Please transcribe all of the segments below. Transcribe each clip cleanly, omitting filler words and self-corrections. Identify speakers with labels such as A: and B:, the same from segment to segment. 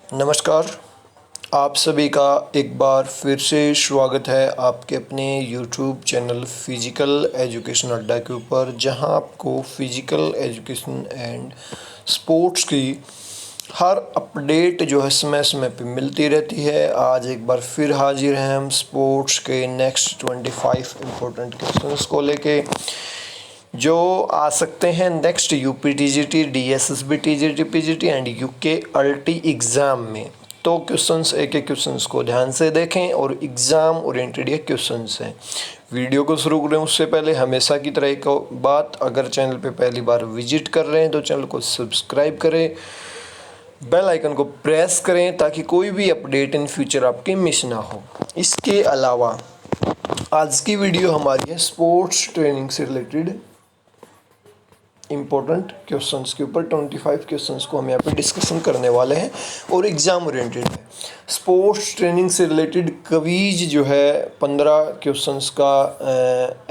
A: नमस्कार। आप सभी का एक बार फिर से स्वागत है आपके अपने YouTube चैनल फिज़िकल एजुकेशन अड्डा के ऊपर, जहां आपको फिज़िकल एजुकेशन एंड स्पोर्ट्स की हर अपडेट जो है समय समय पे मिलती रहती है। आज एक बार फिर हाजिर हैं हम स्पोर्ट्स के नेक्स्ट 25 इम्पोर्टेंट क्वेश्चंस को लेके, जो आ सकते हैं next UPTGT, DSSB TGT PGT and UK अल्टी exam में। तो क्वेश्चंस एक एक क्वेश्चंस को ध्यान से देखें और एग्ज़ाम ओरिएंटेड ये क्वेश्चंस हैं। वीडियो को शुरू करें उससे पहले हमेशा की तरह एक बात, अगर चैनल पे पहली बार विजिट कर रहे हैं तो चैनल को सब्सक्राइब करें, बेल आइकन को प्रेस करें ताकि कोई भी अपडेट इन फ्यूचर आपकी मिस ना हो। इसके अलावा आज की वीडियो हमारी है स्पोर्ट्स ट्रेनिंग से रिलेटेड इम्पोर्टेंट क्वेश्चंस के ऊपर। 25 क्वेश्चंस को हम यहाँ पे डिस्कशन करने वाले हैं और एग्ज़ाम ओरिएंटेड है। स्पोर्ट्स ट्रेनिंग से रिलेटेड क्विज जो है 15 क्वेश्चंस का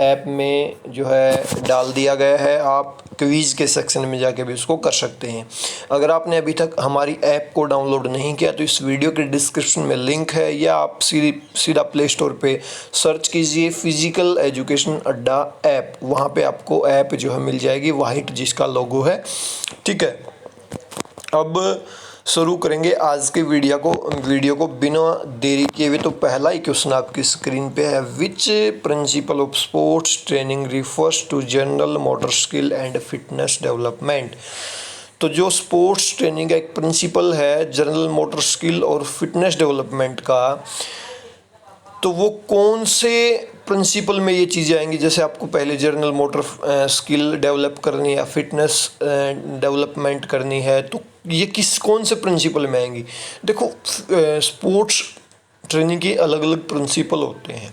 A: ऐप में जो है डाल दिया गया है। आप क्विज के सेक्शन में जाके भी उसको कर सकते हैं। अगर आपने अभी तक हमारी ऐप को डाउनलोड नहीं किया तो इस वीडियो के डिस्क्रिप्शन में लिंक है, या आप सीधा प्ले स्टोर पे सर्च कीजिए फिज़िकल एजुकेशन अड्डा ऐप, वहाँ पे आपको ऐप जो है मिल जाएगी, वाइट जिसका लोगो है। ठीक है, अब शुरू करेंगे आज के वीडियो को बिना देरी किए हुए। तो पहला ही क्वेश्चन आपकी स्क्रीन पे है, which principle of sports training refers to general motor skill and fitness development. तो जो स्पोर्ट्स ट्रेनिंग का एक प्रिंसिपल है जनरल मोटर स्किल और फिटनेस डेवलपमेंट का, तो वो कौन से प्रिंसिपल में ये चीज़ें आएंगी। जैसे आपको पहले जनरल मोटर स्किल डेवलप करनी है या फिटनेस डेवलपमेंट करनी है, तो ये कौन से प्रिंसिपल में आएंगी। देखो, स्पोर्ट्स ट्रेनिंग के अलग अलग प्रिंसिपल होते हैं,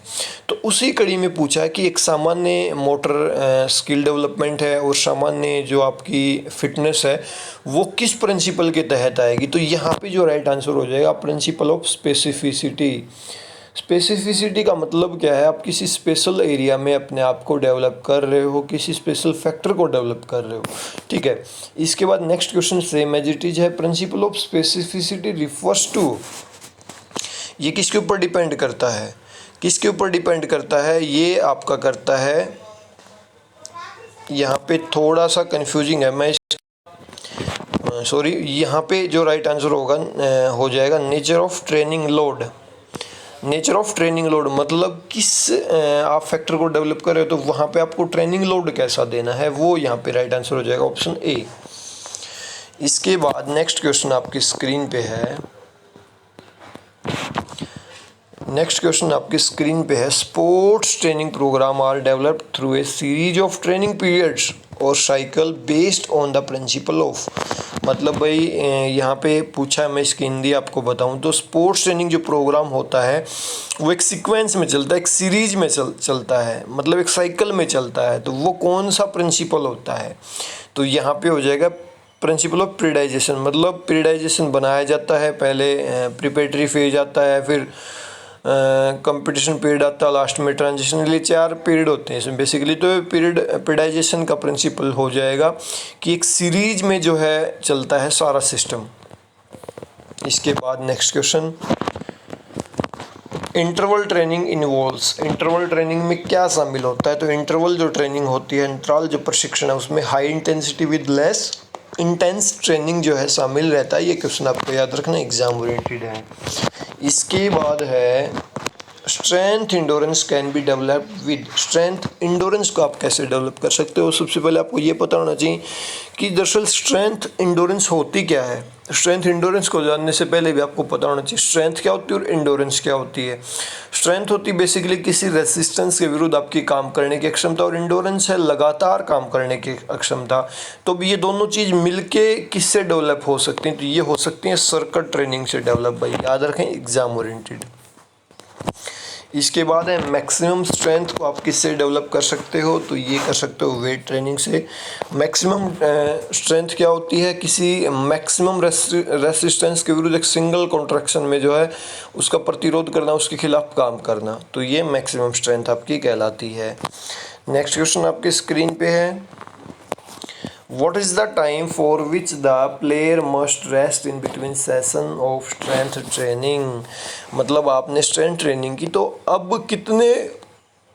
A: तो उसी कड़ी में पूछा है कि एक सामान्य मोटर स्किल डेवलपमेंट है और सामान्य जो आपकी फिटनेस है वो किस प्रिंसिपल के तहत आएगी। तो यहाँ पे जो राइट आंसर हो जाएगा प्रिंसिपल ऑफ स्पेसिफिसिटी। स्पेसिफिसिटी का मतलब क्या है, आप किसी स्पेशल एरिया में अपने आप को डेवलप कर रहे हो, किसी स्पेशल फैक्टर को डेवलप कर रहे हो। ठीक है, इसके बाद next question same as it is है, principle of specificity refers to. ये किसके ऊपर डिपेंड करता है, किसके ऊपर डिपेंड करता है, ये आपका करता है, यहाँ पे थोड़ा सा कंफ्यूजिंग है, मैं सॉरी, यहाँ पे जो राइट आंसर होगा हो जाएगा nature of training load. Nature of training load मतलब किस आप फैक्टर को डेवलप कर रहे हो, तो वहाँ पे आपको ट्रेनिंग लोड कैसा देना है, वो यहाँ पे राइट आंसर हो जाएगा ऑप्शन ए। इसके बाद नेक्स्ट क्वेश्चन आपकी स्क्रीन पे है, नेक्स्ट क्वेश्चन आपकी स्क्रीन पे है, sports training programme are developed through a series of training periods और cycle based on the principle of. मतलब भाई यहाँ पे पूछा है, मैं इसकी हिंदी आपको बताऊँ तो स्पोर्ट्स ट्रेनिंग जो प्रोग्राम होता है वो एक सीक्वेंस में चलता है, एक सीरीज में चलता है, मतलब एक साइकिल में चलता है। तो वो कौन सा प्रिंसिपल होता है, तो यहाँ पे हो जाएगा प्रिंसिपल ऑफ पीरियडाइजेशन। मतलब पीरियडाइजेशन बनाया जाता है, पहले प्रिपरेटरी फेज आता है, फिर कंपटीशन पीरियड आता है, लास्ट में ट्रांजिशन के लिए 4 पीरियड होते हैं इसमें बेसिकली। तो पीरियडाइजेशन का प्रिंसिपल हो जाएगा कि एक सीरीज में जो है चलता है सारा सिस्टम। इसके बाद next question, interval training involves. Interval training में क्या शामिल होता है, तो इंटरवल जो ट्रेनिंग होती है, अंतराल जो प्रशिक्षण है, उसमें high intensity with less intense training जो है शामिल रहता है। ये क्वेश्चन आपको याद रखना, एग्जाम ओरिएंटेड है। इसके बाद है strength endurance can be developed with. Strength endurance को आप कैसे डेवलप कर सकते हो, सबसे पहले आपको ये पता होना चाहिए कि दरअसल स्ट्रेंथ इंडोरेंस होती क्या है। स्ट्रेंथ इंडोरेंस को जानने से पहले भी आपको पता होना चाहिए स्ट्रेंथ क्या होती है और इंडोरेंस क्या होती है। स्ट्रेंथ होती है बेसिकली किसी रेसिस्टेंस के विरुद्ध आपकी काम करने की क्षमता, और इंडोरेंस है लगातार काम करने की अक्षमता। तो ये दोनों चीज़ मिलके किससे डेवलप हो सकती हैं, तो ये हो सकती हैं सर्किट ट्रेनिंग से डेवलप। भाई याद रखें, एग्जाम ओरिएंटेड। इसके बाद है मैक्सिमम स्ट्रेंथ को आप किससे डेवलप कर सकते हो, तो ये कर सकते हो वेट ट्रेनिंग से। मैक्सिमम स्ट्रेंथ क्या होती है, किसी मैक्सिमम रेसिस्टेंस के विरुद्ध एक सिंगल कॉन्ट्रैक्शन में जो है उसका प्रतिरोध करना, उसके खिलाफ काम करना, तो ये मैक्सिमम स्ट्रेंथ आपकी कहलाती है। नेक्स्ट क्वेश्चन आपकी स्क्रीन पे है, What is the time for which the player must rest in between session of strength training? मतलब आपने स्ट्रेंथ ट्रेनिंग की तो अब कितने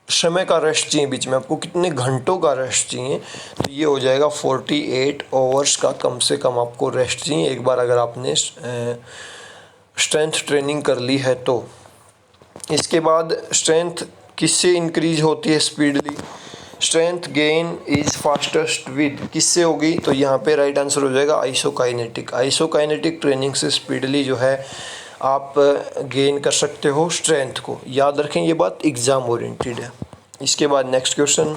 A: समय का रेस्ट चाहिए बीच में, आपको कितने घंटों का रेस्ट चाहिए? तो ये हो जाएगा 48 आवर्स का कम से कम आपको रेस्ट चाहिए एक बार अगर आपने स्ट्रेंथ ट्रेनिंग कर ली है तो। इसके बाद स्ट्रेंथ किससे इंक्रीज होती है speedily? Strength gain is fastest with किससे होगी? तो यहाँ पे राइट आंसर हो जाएगा आइसोकाइनेटिक। आइसोकाइनेटिक ट्रेनिंग से स्पीडली जो है आप गेन कर सकते हो स्ट्रेंथ को। याद रखें ये बात, एग्जाम ओरिएंटेड है। इसके बाद next question,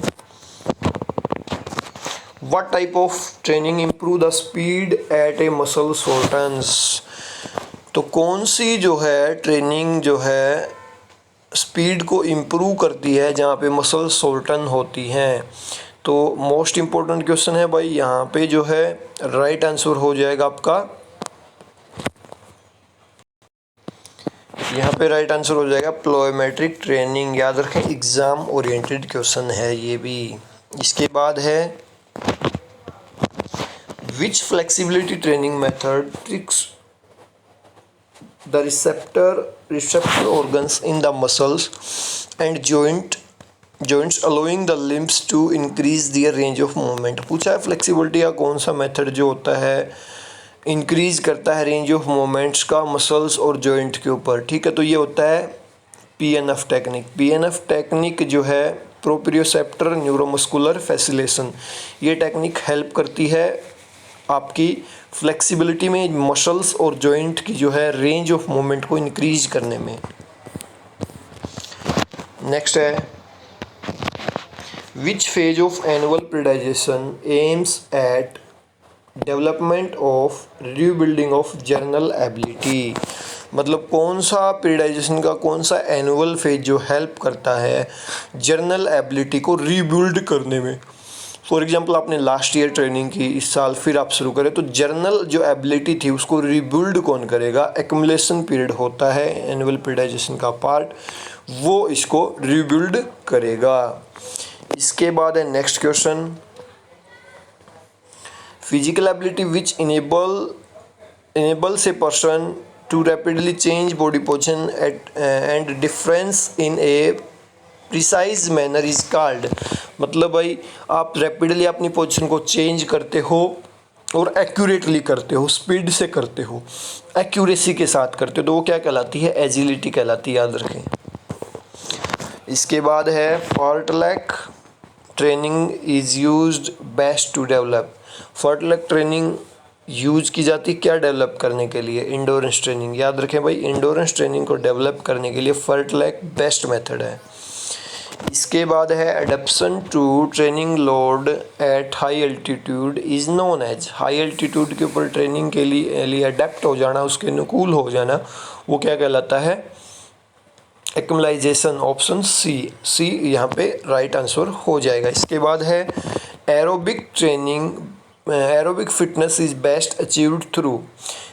A: what type of training improve the speed at a muscle shortens? तो कौन सी जो है ट्रेनिंग जो है स्पीड को इम्प्रूव करती है जहाँ पे मसल शॉर्टन होती हैं? तो मोस्ट इम्पोर्टेंट क्वेश्चन है भाई, यहाँ पे जो है राइट आंसर हो जाएगा आपका, यहाँ पे राइट आंसर हो जाएगा प्लोयोमेट्रिक ट्रेनिंग। याद रखें एग्जाम ओरिएंटेड क्वेश्चन है ये भी। इसके बाद है which flexibility training method tricks the receptor organs in the muscles and joints allowing the limbs to increase their range of movement। पूछा है फ्लेक्सिबिलिटी का कौन सा मेथड जो होता है इंक्रीज करता है रेंज ऑफ मूवमेंट्स का मसल्स और जॉइंट के ऊपर। ठीक है, तो ये होता है PNF टेक्निक। PNF टेक्निक जो है प्रोप्रियोसेप्टर न्यूरोमस्कुलर फैसिलेशन, ये टेक्निक हेल्प करती है आपकी फ्लेक्सिबिलिटी में, मसल्स और जॉइंट की जो है रेंज ऑफ मूवमेंट को इंक्रीज करने में। नेक्स्ट है which phase of annual periodisation aims at development of rebuilding of journal ability? मतलब कौन सा पीरियडाइजेशन का कौन सा एनुअल फेज जो हेल्प करता है जर्नल एबिलिटी को रीबिल्ड करने में? फॉर एग्जाम्पल आपने लास्ट ईयर ट्रेनिंग की, इस साल फिर आप शुरू करें, तो जर्नल जो एबिलिटी थी उसको रिबिल्ड कौन करेगा? एक्यूमुलेशन पीरियड होता है एनुअल पीरियडाइजेशन का पार्ट, वो इसको रिबिल्ड करेगा। इसके बाद है next question, physical ability which enables a person to rapidly change body position and difference in a precise manner is called. मतलब भाई आप रैपिडली अपनी पोजीशन को चेंज करते हो और एक्यूरेटली करते हो, स्पीड से करते हो, एक्यूरेसी के साथ करते हो, तो वो क्या कहलाती है? एजिलिटी कहलाती है, याद रखें। इसके बाद है fartlek training is used best to develop. Fartlek training use की जाती है क्या डेवलप करने के लिए? Endurance training. याद रखें भाई इंडोरेंस ट्रेनिंग को डेवलप करने के लिए फाल्टरलैक बेस्ट मेथड है। इसके बाद है adaptation to training load at high altitude is known as. High altitude के ऊपर ट्रेनिंग के लिए अडेप्ट हो जाना, उसके अनुकूल हो जाना, वो क्या कहलाता है? एक्यूमुलाइजेशन। ऑप्शन सी यहाँ पे राइट आंसर हो जाएगा। इसके बाद है aerobic training, aerobic fitness is best achieved through.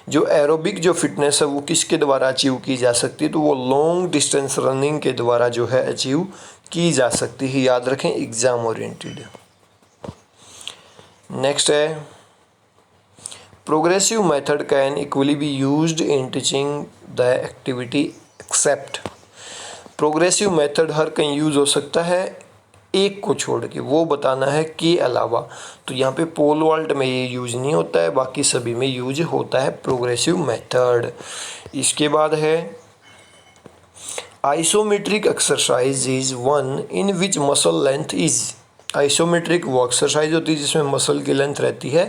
A: जो एरोबिक जो फिटनेस है वो किसके द्वारा अचीव की जा सकती है? तो वो लॉन्ग डिस्टेंस रनिंग के द्वारा जो है अचीव की जा सकती है, याद रखें एग्जाम ओरिएंटेड। नेक्स्ट है progressive method can equally be used in teaching the activity except. Progressive method हर कहीं यूज हो सकता है, एक को छोड़ के, वो बताना है के अलावा। तो यहाँ पे पोल वॉल्ट में ये यूज नहीं होता है, बाकी सभी में यूज होता है प्रोग्रेसिव मेथड। इसके बाद है isometric exercise is one in which muscle length is. Isometric वो एक्सरसाइज होती है जिसमें मसल की लेंथ रहती है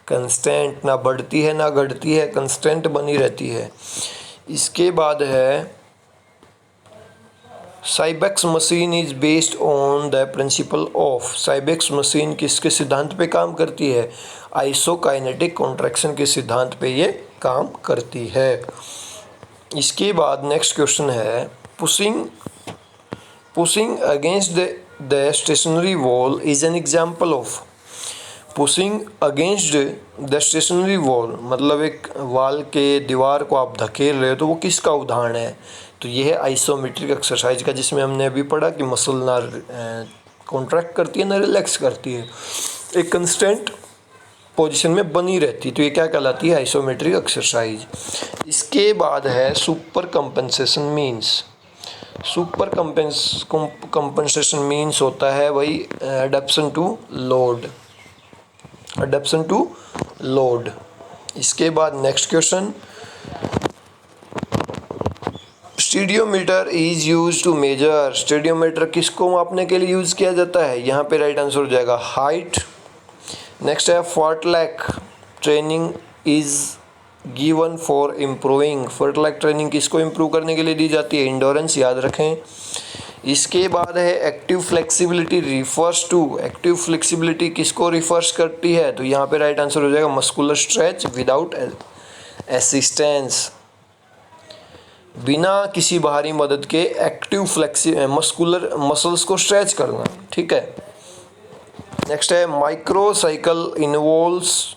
A: कंस्टेंट, ना बढ़ती है ना घटती है, कंस्टेंट बनी रहती है। इसके बाद है Cybex machine is based on the principle of. Cybex machine किसके सिद्धांत पे काम करती है? आइसोकाइनेटिक कॉन्ट्रैक्शन के सिद्धांत पे ये काम करती है। इसके बाद नेक्स्ट क्वेश्चन है pushing against the stationary wall is an example of. Pushing against the stationary wall मतलब एक वॉल के दीवार को आप धकेल रहे हो, तो वो किसका उदाहरण है? तो ये है आइसोमेट्रिक एक्सरसाइज का, जिसमें हमने अभी पढ़ा कि मसल ना कॉन्ट्रैक्ट करती है ना रिलैक्स करती है, एक कंस्टेंट पोजीशन में बनी रहती, तो ये क्या कहलाती है, आइसोमेट्रिक एक्सरसाइज। इसके बाद है super compensation means. Super compensation means होता है भाई adaptation to load, adaptation to load. इसके बाद next question, stadiometer is use to measure. Stadiometer किसको मापने के लिए यूज़ किया जाता है, यहाँ पे राइट आंसर हो जाएगा हाइट। नेक्स्ट है fartlek training is given for improving. Fartlek training किसको इम्प्रूव करने के लिए दी जाती है, इंडोरेंस, याद रखें। इसके बाद है active flexibility refers to. Active flexibility किसको रिफर्स करती है, तो यहाँ पे राइट आंसर हो जाएगा मस्कुलर स्ट्रेच विदाउट असिस्टेंस। बिना किसी बाहरी मदद के एक्टिव मस्कुलर मसल्स को स्ट्रेच करना, ठीक है। नेक्स्ट है micro cycle involves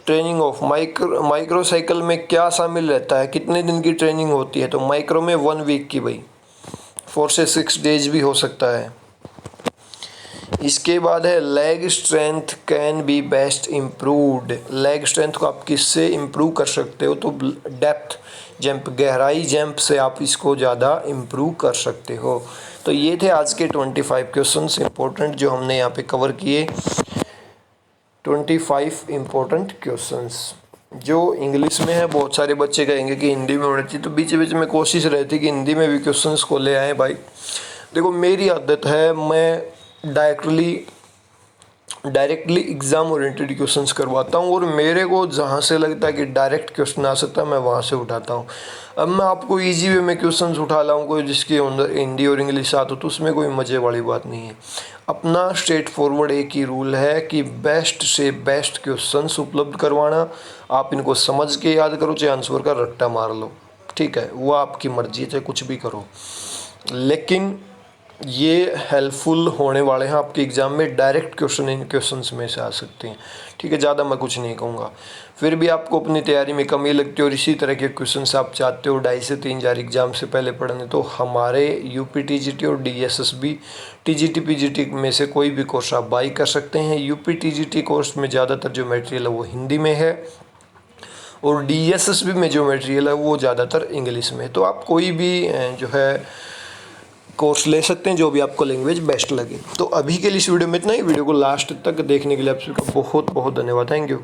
A: training of. Micro cycle में क्या शामिल रहता है, कितने दिन की ट्रेनिंग होती है, तो माइक्रो में 1 वीक की भाई, 4 से 6 डेज भी हो सकता है। इसके बाद है leg strength can be best improved. Leg strength को आप किससे इम्प्रूव कर सकते हो, तो डेप्थ जंप, गहराई जंप से आप इसको ज़्यादा इम्प्रूव कर सकते हो। तो ये थे आज के 25 क्वेश्चंस इंपॉर्टेंट जो हमने यहाँ पे कवर किए। 25 इंपॉर्टेंट क्वेश्चंस जो इंग्लिश में है। बहुत सारे बच्चे कहेंगे कि हिंदी में होने चाहिए, तो बीच बीच में कोशिश रहती कि हिंदी में भी क्वेश्चंस को ले आए भाई। देखो मेरी आदत है, मैं डायरेक्टली एग्ज़ाम ओरिएंटेड क्वेश्चंस करवाता हूँ, और मेरे को जहाँ से लगता है कि डायरेक्ट क्वेश्चन आ सकता है मैं वहाँ से उठाता हूँ। अब मैं आपको इजी वे में क्वेश्चंस उठा लाऊँ कोई जिसके अंदर हिंदी और इंग्लिश आते, तो उसमें कोई मज़े वाली बात नहीं है। अपना स्ट्रेट फॉरवर्ड एक ही रूल है कि बेस्ट से बेस्ट क्वेश्चंस उपलब्ध करवाना। आप इनको समझ के याद करो, चाहे आंसर का रट्टा मार लो, ठीक है, वो आपकी मर्जी है, चाहे कुछ भी करो, लेकिन ये हेल्पफुल होने वाले हैं आपके एग्ज़ाम में। डायरेक्ट क्वेश्चन इन क्वेश्चंस में से आ सकते हैं, ठीक है। ज़्यादा मैं कुछ नहीं कहूँगा। फिर भी आपको अपनी तैयारी में कमी लगती है और इसी तरह के क्वेश्चंस आप चाहते हो 2.5 से 3 हज़ार एग्ज़ाम से पहले पढ़ने, तो हमारे यूपी टीजीटी और डीएसएसबी टीजीटी पीजीटी में से कोई भी कोर्स आप बाई कर सकते हैं। यूपी टीजीटी कोर्स में ज़्यादातर जो मटेरियल है वो हिंदी में है, और डीएसएसबी में जो मटेरियल है वो ज़्यादातर इंग्लिश में। तो आप कोई भी जो है कोर्स ले सकते हैं, जो भी आपको लैंग्वेज बेस्ट लगे। तो अभी के लिए इस वीडियो में इतना ही। वीडियो को लास्ट तक देखने के लिए आप सबका बहुत बहुत धन्यवाद। Thank you.